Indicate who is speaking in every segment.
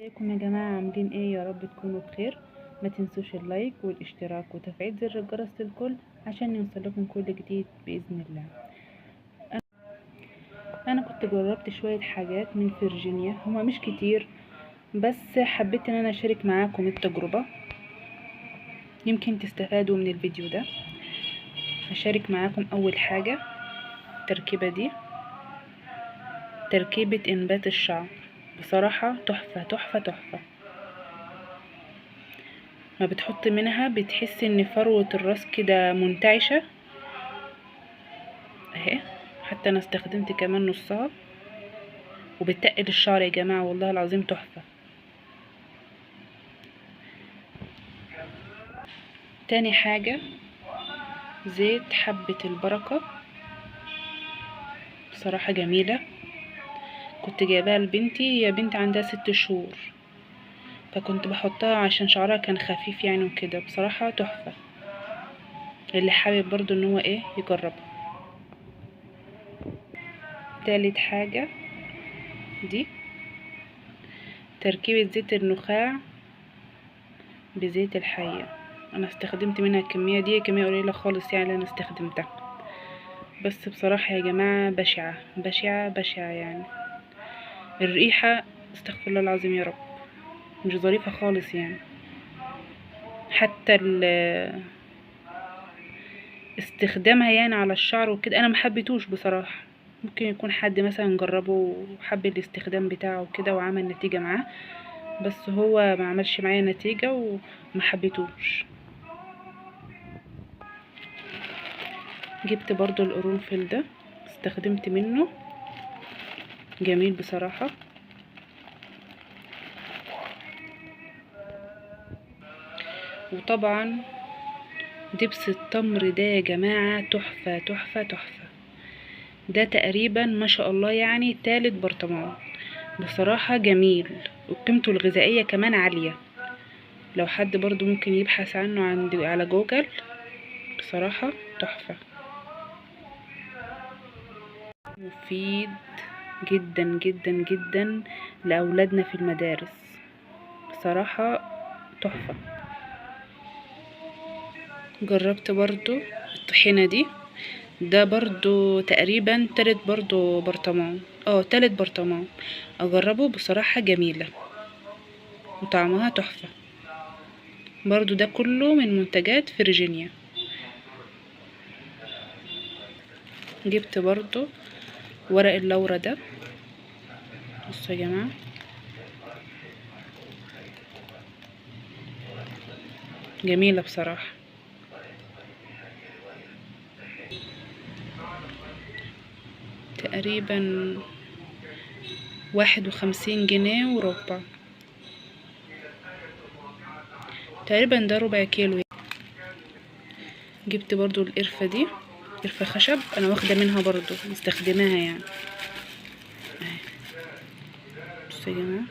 Speaker 1: ازيكم يا جماعة، عاملين ايه؟ يا رب تكونوا بخير. ما تنسوش اللايك والاشتراك وتفعيل زر الجرس للكل عشان يوصلكم كل جديد بإذن الله. انا كنت جربت شوية حاجات من فيرجينيا، هما مش كتير بس حبيت ان انا اشارك معاكم التجربة، يمكن تستفادوا من الفيديو ده. هشارك معاكم اول حاجة التركيبة دي، تركيبة انبات الشعر. بصراحة تحفة تحفة تحفة. ما بتحط منها بتحس ان فروة الراس كده منتعشة اهي، حتى انا استخدمت كمان نصها، وبتقل الشعر يا جماعة والله العظيم تحفة. تاني حاجة زيت حبة البركة، بصراحة جميلة. كنت جايباها لبنتي، هي بنتي عندها 6 شهور، فكنت بحطها عشان شعرها كان خفيف يعني وكده. بصراحة تحفة، اللي حابب برضو ان هو ايه يجربها. تالت حاجة دي تركيبة زيت النخاع بزيت الحية. انا استخدمت منها الكمية دي، كمية قليلة خالص يعني اللي انا استخدمتها، بس بصراحة يا جماعة بشعة بشعة بشعة يعني. الريحة استغفر الله العظيم يا رب، مش ظريفة خالص يعني. حتى استخدامها يعني على الشعر وكده انا محبتوش بصراحة. ممكن يكون حد مثلا جربه وحب الاستخدام بتاعه كده وعمل نتيجة معاه، بس هو ما عملش معايا نتيجة ومحبتوش. جبت برضو القرنفل ده، استخدمت منه، جميل بصراحة. وطبعا دبس التمر ده يا جماعة تحفة تحفة تحفة. ده تقريبا ما شاء الله يعني تالت برطمان، بصراحة جميل، وقيمته الغذائية كمان عالية. لو حد برضو ممكن يبحث عنه على جوجل، بصراحة تحفة، مفيد جدا جدا جدا لأولادنا في المدارس. بصراحة تحفة. جربت برضو الطحينة دي، ده برضو تقريبا تالت برطمان اجربه. بصراحة جميلة وطعمها تحفة. برضو ده كله من منتجات فيرجينيا. جبت برضو ورق اللورة ده، بصوا يا جماعة، جميلة بصراحة. تقريبا 51 جنيه وربع، تقريبا ده ربع كيلو. جبت برضو القرفة دي، قرفة خشب، انا واخدة منها برضو مستخدماها يعني. بصوا يا جماعة،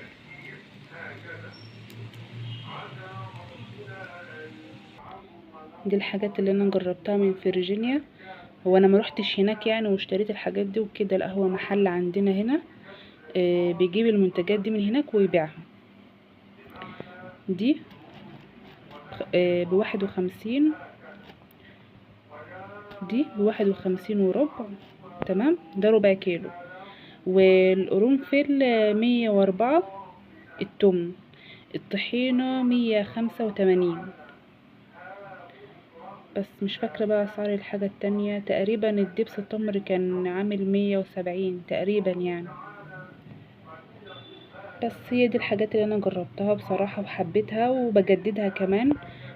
Speaker 1: دي الحاجات اللي انا جربتها من فيرجينيا. هو انا ما روحتش هناك يعني واشتريت الحاجات دي وكده، لا هو محل عندنا هنا بيجيب المنتجات دي من هناك ويبيعها. دي ب51، دي ب51 وربع، تمام، ده ربع كيلو. والقرنفل 104، التمن، الطحينة 185. بس مش فاكرة بقى اسعار الحاجة التانية. تقريبا الدبس التمر كان عامل 170 تقريبا يعني. بس هي دي الحاجات اللي انا جربتها بصراحة وحبيتها وبجددها كمان،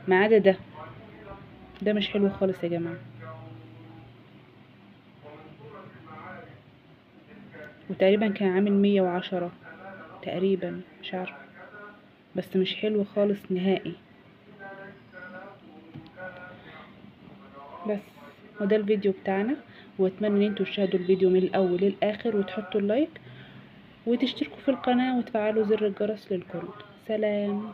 Speaker 1: ما عدا ده مش حلو خالص يا جماعة. وتقريبا كان عامل 110 تقريبا، مش عارفة، بس مش حلو خالص نهائي. بس وده الفيديو بتاعنا، واتمنى ان انتوا تشاهدوا الفيديو من الاول للاخر وتحطوا اللايك وتشتركوا في القناة وتفعلوا زر الجرس للكل. سلام.